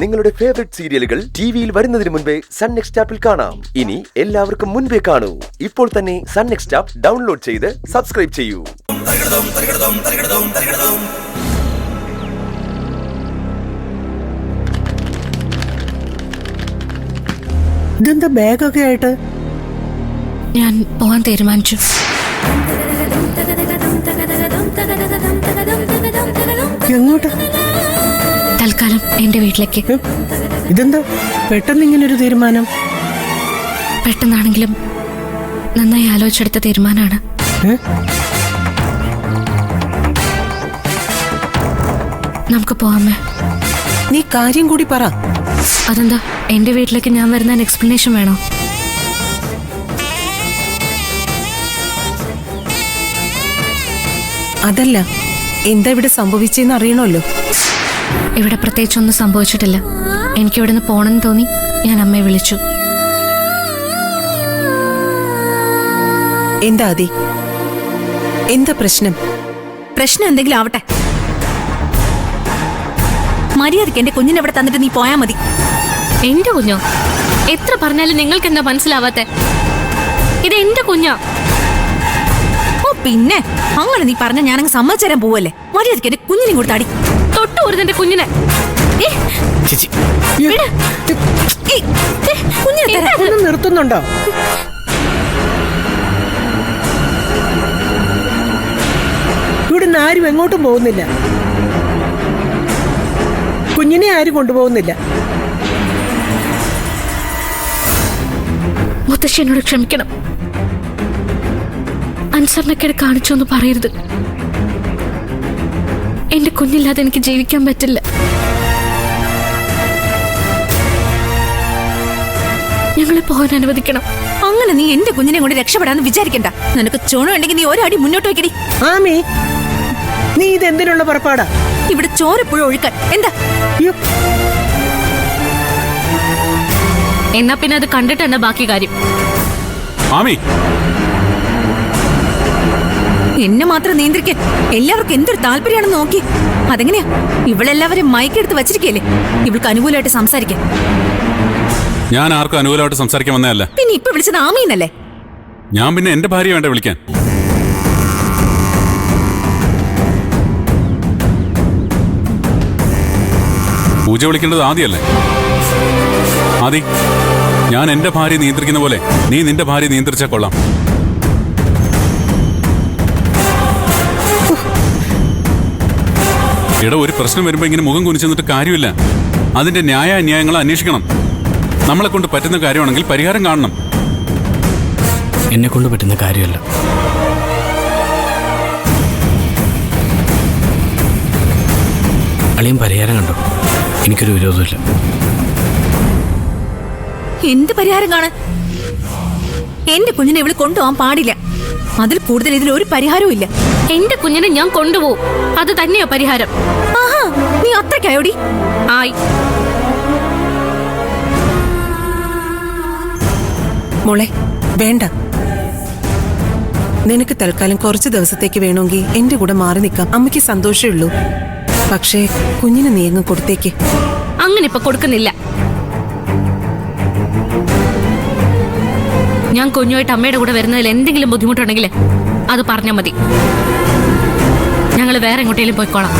നിങ്ങളുടെ ഫേവറേറ്റ് സീരിയലുകൾ ടിവിയിൽ വരുന്നതിന് മുൻപേ സൺ നെക്സ്റ്റ് ആപ്പിൽ കാണാം. ഇനി എല്ലാവർക്കും മുൻപേ കാണൂ. ഇപ്പോൾ തന്നെ സൺ നെക്സ്റ്റ് ആപ്പ് ഡൗൺലോഡ് ചെയ്ത് സബ്സ്ക്രൈബ് ചെയ്യൂ. ഇതെന്താ ബാഗൊക്കെ ആയിട്ട്? ഞാൻ പോകാൻ തീരുമാനിച്ചു. എങ്ങോട്ട്? തൽക്കാലം എന്റെ വീട്ടിലേക്ക്. ഇതെന്താ പെട്ടെന്ന് ഇങ്ങനൊരു തീരുമാനം? പെട്ടെന്നാണെങ്കിലും നന്നായി ആലോചിച്ചെടുത്ത തീരുമാനമാണ്. നമുക്ക് പോവാമേ. നീ കാര്യം കൂടി പറ. അതെന്താ എന്റെ വീട്ടിലേക്ക് ഞാൻ വരുന്ന എക്സ്പ്ലനേഷൻ വേണോ? അതല്ല, എന്താ ഇവിടെ സംഭവിച്ചെന്ന് അറിയണമല്ലോ. ഇവിടെ പ്രത്യേകിച്ചൊന്നും സംഭവിച്ചിട്ടില്ല. എനിക്ക് ഇവിടുന്ന് പോണെന്ന് തോന്നി ഞാൻ അമ്മയെ വിളിച്ചു. എന്താ അതി? എന്താ പ്രശ്നം? പ്രശ്നം എന്തെങ്കിലും ആവട്ടെ, മര്യാദയ്ക്ക് എന്റെ കുഞ്ഞിനെ ഇവിടെ തന്നിട്ട് നീ പോയാ മതി. എന്റെ കുഞ്ഞോ? എത്ര പറഞ്ഞാലും നിങ്ങൾക്ക് എന്താ മനസ്സിലാവാത്തെ? ഇത് എന്റെ കുഞ്ഞാ. ഓ പിന്നെ അങ്ങനെ നീ പറഞ്ഞ ഞാനങ്ങ് സമ്മതിച്ചേരാൻ പോവല്ലേ? മര്യാദയ്ക്ക് എന്റെ കുഞ്ഞിനെ കൂടെ താടി. തൊട്ടു പോരുത് എന്റെ കുഞ്ഞിനെ. കുഞ്ഞിനെ നിർത്തുന്നുണ്ടോ? ഇവിടുന്ന് ആരും എങ്ങോട്ടും പോകുന്നില്ല. കുഞ്ഞിനെ ആരും കൊണ്ടുപോകുന്നില്ല. മുത്തശ്ശി എന്നോട് ക്ഷമിക്കണം. അനുസരണക്കേട് കാണിച്ചൊന്ന് പറയരുത്. എന്റെ കുഞ്ഞില്ലാതെ എനിക്ക് ജീവിക്കാൻ പറ്റില്ല. ഞങ്ങളെ പോകാൻ അനുവദിക്കണം. അങ്ങനെ നീ എന്റെ കുഞ്ഞിനെ കൊണ്ട് രക്ഷപ്പെടാന്ന് വിചാരിക്കണ്ട. നിനക്ക് ചോണ ഉണ്ടെങ്കിൽ നീ ഒരടി മുന്നോട്ട് വയ്ക്കടി. ആമി, നീ ഇതെന്തിനുള്ള പുറപ്പാടാ? ഇവിടെ ചോരപ്പുഴ ഒഴുക്കാൻ എന്താ? എന്നാ പിന്നെ അത് കണ്ടിട്ട് തന്നെ ബാക്കി കാര്യം. എന്നെ മാത്രം നിയന്ത്രിക്കാൻ എല്ലാവർക്കും എന്തൊരു താല്പര്യമാണെന്ന് നോക്കി. അതെങ്ങനെയാ? ഇവളെല്ലാവരും മയക്കെടുത്ത് വച്ചിരിക്കല്ലേ ഇവൾക്ക് അനുകൂലമായിട്ട് സംസാരിക്കാൻ. ഞാൻ ആർക്കും അനുകൂലമായിട്ട് സംസാരിക്കാൻ വന്നതല്ല. പിന്നെ ഇപ്പൊ വിളിച്ചത് ആമീന്നല്ലേ? ഞാൻ പിന്നെ എന്റെ ഭാര്യ വേണ്ട വിളിക്കാൻ. പൂജ വിളിക്കേണ്ടത് ആദ്യമല്ലേ? ആദി, ഞാൻ എന്റെ ഭാര്യ നിയന്ത്രിക്കുന്ന പോലെ നീ നിന്റെ ഭാര്യ നിയന്ത്രിച്ചാൽ കൊള്ളാം. ഇവിടെ ഒരു പ്രശ്നം വരുമ്പോ ഇങ്ങനെ മുഖം കുനിച്ചെന്നിട്ട് കാര്യമില്ല. അതിന്റെ ന്യായ അന്യായങ്ങൾ അന്വേഷിക്കണം. നമ്മളെ കൊണ്ട് പറ്റുന്ന കാര്യമാണെങ്കിൽ പരിഹാരം കാണണം. എന്നെ കൊണ്ട് പറ്റുന്ന കാര്യമല്ല. അളിയൻ പരിഹാരം കണ്ടോ? എനിക്കൊരു വിരോധമില്ല. എന്ത് പരിഹാരം കാണാൻ? എന്റെ കുഞ്ഞിനെ ഇവള് കൊണ്ടുപോകാൻ പാടില്ല. അതിൽ കൂടുതൽ ഇതിൽ ഒരു പരിഹാരവും ഇല്ല. എന്റെ കുഞ്ഞിനെ ഞാൻ കൊണ്ടുപോകും. അത് തന്നെയാ പരിഹാരം. ആഹാ, നീ അത്രയ്ക്കായോടി? ആയി. മോളെ വേണ്ട. നിനക്ക് തൽക്കാലം കുറച്ച് ദിവസത്തേക്ക് വേണമെങ്കിൽ എന്റെ കൂടെ മാറി നിൽക്കാം. അമ്മയ്ക്ക് സന്തോഷമേ ഉള്ളൂ. പക്ഷേ കുഞ്ഞിന് നീ അങ്ങ് കൊടുത്തേക്ക്. അങ്ങനെ ഇപ്പൊ കൊടുക്കുന്നില്ല. ഞാൻ കുഞ്ഞുമായിട്ട് അമ്മയുടെ കൂടെ വരുന്നതിൽ എന്തെങ്കിലും ബുദ്ധിമുട്ടുണ്ടെങ്കിൽ അത് പറഞ്ഞാൽ മതി. ഞങ്ങൾ വേറെ എങ്ങോട്ടേലും പോയിക്കോളാം.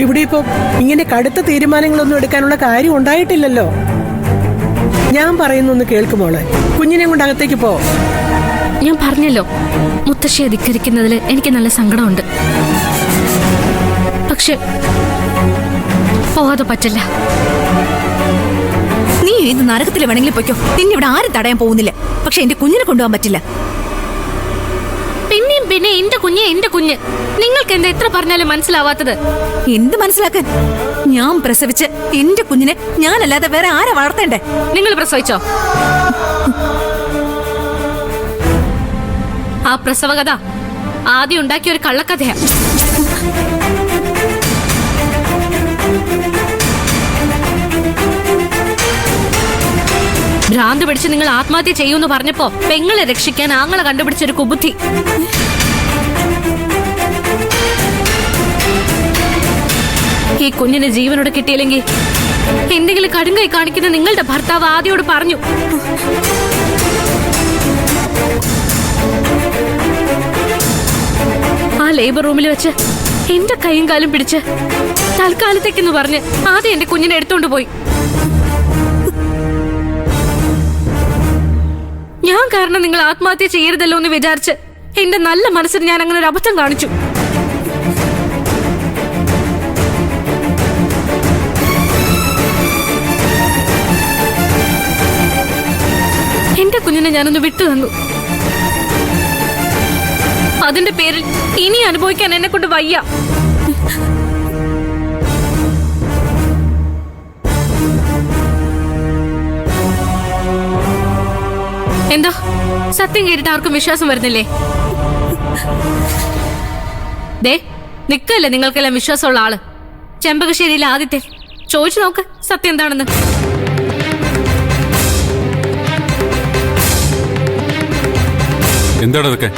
ഇവിടെ ഇപ്പൊ ഇങ്ങനെ കടുത്ത തീരുമാനങ്ങളൊന്നും എടുക്കാനുള്ള കാര്യം ഉണ്ടായിട്ടില്ലല്ലോ. ഞാൻ പറയുന്നൊന്ന് കേൾക്കുമോളെ. കുഞ്ഞിനെ കൊണ്ട് അകത്തേക്ക് പോ. ഞാൻ പറഞ്ഞല്ലോ, മുത്തശ്ശിയെ ധിക്കരിക്കുന്നതിൽ എനിക്ക് നല്ല സങ്കടമുണ്ട്. പക്ഷെ പോവാതെ പറ്റില്ല. നീ ഏത് നരകത്തിൽ വേണമെങ്കിലും പൊയ്ക്കോ. നിന്നെ ഇവിടെ ആരും തടയാൻ പോകുന്നില്ല. പക്ഷെ എന്റെ കുഞ്ഞിനെ കൊണ്ടുപോകാൻ പറ്റില്ല. പിന്നെയും പിന്നെ എന്റെ കുഞ്ഞ്. നിങ്ങൾക്ക് എന്താ എത്ര പറഞ്ഞാലും മനസ്സിലാവാത്തത്? എന്ത് മനസ്സിലാക്കാൻ? ഞാൻ പ്രസവിച്ച് എന്റെ കുഞ്ഞിനെ ഞാനല്ലാതെ വേറെ ആരാ വളർത്തേണ്ടേ? നിങ്ങൾ പ്രസവിച്ചോ? ആ പ്രസവകഥ ആദ്യം ഉണ്ടാക്കിയ ഒരു കള്ളക്കഥയാ. ഭ്രാന്ത് പിടിച്ച് നിങ്ങൾ ആത്മഹത്യ ചെയ്യൂന്ന് പറഞ്ഞപ്പോ പെങ്ങളെ രക്ഷിക്കാൻ ആങ്ങളെ കണ്ടുപിടിച്ചൊരു കുബുദ്ധി. ഈ കുഞ്ഞിനെ ജീവനോടെ കിട്ടിയില്ലെങ്കിൽ എന്തെങ്കിലും കടുങ്കൈ കാണിക്കുന്ന നിങ്ങളുടെ ഭർത്താവ് ആദ്യോട് പറഞ്ഞു. ആ ലേബർ റൂമിൽ വെച്ച് എന്റെ കൈയും കാലും പിടിച്ച് തൽക്കാലത്തേക്കെന്ന് പറഞ്ഞ് ആദ്യം എന്റെ കുഞ്ഞിനെ എടുത്തോണ്ട് പോയി. ഞാൻ കാരണം നിങ്ങൾ ആത്മഹത്യ ചെയ്യരുതല്ലോ എന്ന് വിചാരിച്ച് എന്റെ നല്ല മനസ്സിന് ഞാൻ അങ്ങനെ ഒരു അബദ്ധം കാണിച്ചു. എന്റെ കുഞ്ഞിനെ ഞാനൊന്ന് വിട്ടു തന്നു. അതിന്റെ പേരിൽ ഇനി അനുഭവിക്കാൻ എന്നെ കൊണ്ട് വയ്യ. എന്താ സത്യം കേട്ടിട്ട് ആർക്കും വിശ്വാസം വരുന്നില്ലേ? ദേ നിക്കല്ലേ നിങ്ങൾക്കെല്ലാം വിശ്വാസമുള്ള ആള്. ചെമ്പകശ്ശേരിയിലെ ആദ്യത്തെ ചോദിച്ചു നോക്ക് സത്യം എന്താണെന്ന്. എന്താടതൊക്കെ?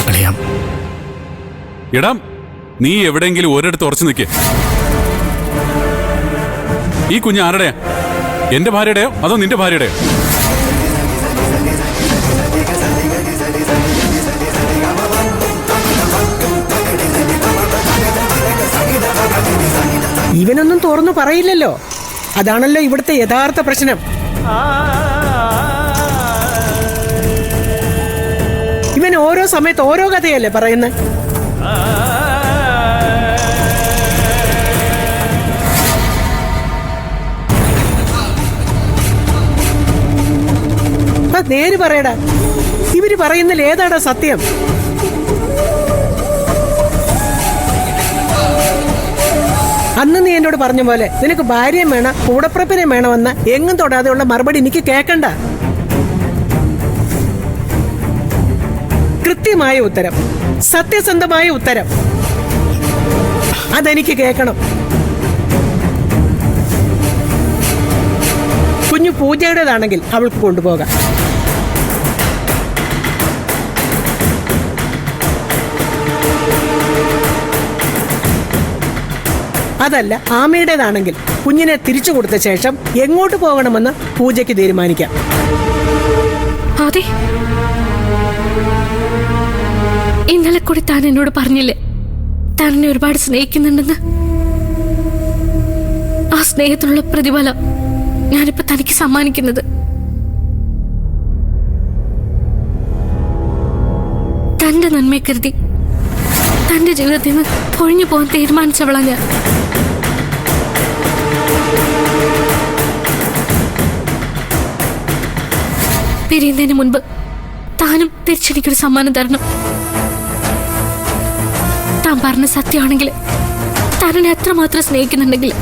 അളിയാം, എടാ നീ എവിടെയെങ്കിലും ഒരിടത്ത് ഉറച്ചു നിൽക്കേ. ഈ കുഞ്ഞ് ആരുടെയാ? എന്റെ ഭാര്യയുടെയോ അതോ നിന്റെ ഭാര്യയുടെയോ? ഇവനൊന്നും തുറന്നു പറയില്ലല്ലോ. അതാണല്ലോ ഇവിടുത്തെ യഥാർത്ഥ പ്രശ്നം. ഇവൻ ഓരോ സമയത്ത് ഓരോ കഥയല്ലേ പറയുന്നത്. നേര് പറയടാ, ഇവര് പറയുന്നതിൽ ഏതാടാ സത്യം? അന്ന് നീ എന്നോട് പറഞ്ഞ പോലെ നിനക്ക് ഭാര്യയും വേണം കൂടപ്പിറപ്പിനെയും വേണമെന്ന് എങ്ങും തൊടാതെയുള്ള മറുപടി എനിക്ക് കേൾക്കണ്ട. കൃത്യമായ ഉത്തരം, സത്യസന്ധമായ ഉത്തരം അതെനിക്ക് കേൾക്കണം. കുഞ്ഞു പൂജയുടേതാണെങ്കിൽ അവൾക്ക് കൊണ്ടുപോകാം. അതല്ല ആമയുടേതാണെങ്കിൽ കുഞ്ഞിനെ തിരിച്ചു കൊടുത്ത ശേഷം എങ്ങോട്ട് പോകണമെന്ന് പൂജയ്ക്ക് തീരുമാനിക്കാം. അതെ, ഇന്നലെ കൂടി താൻ എന്നോട് പറഞ്ഞില്ലേ താൻ എന്നെ ഒരുപാട് സ്നേഹിക്കുന്നുണ്ടെന്ന്. ആ സ്നേഹത്തിനുള്ള പ്രതിഫലം ഞാനിപ്പോ തനിക്ക് സമ്മാനിക്കുന്നത്. തന്റെ നന്മയെ കരുതി തന്റെ ജീവിതത്തിൽ നിന്ന് ഒഴിഞ്ഞു പോകാൻ തീരുമാനിച്ചവളാ ഞാൻ. പിരിയുന്നതിന് മുൻപ് താനും തിരിച്ചെനിക്കൊരു സമ്മാനം തരണം. താൻ പറഞ്ഞ സത്യമാണെങ്കിൽ താൻ എന്നെ എത്രമാത്രം സ്നേഹിക്കുന്നുണ്ടെങ്കിൽ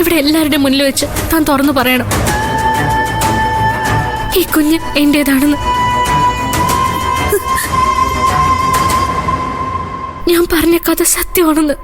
ഇവിടെ എല്ലാവരുടെയും മുന്നിൽ വെച്ച് താൻ തുറന്നു പറയണം ഈ കുഞ്ഞ് എന്റേതാണെന്ന്. ഞാൻ പറഞ്ഞ കഥ സത്യമാണെന്ന്.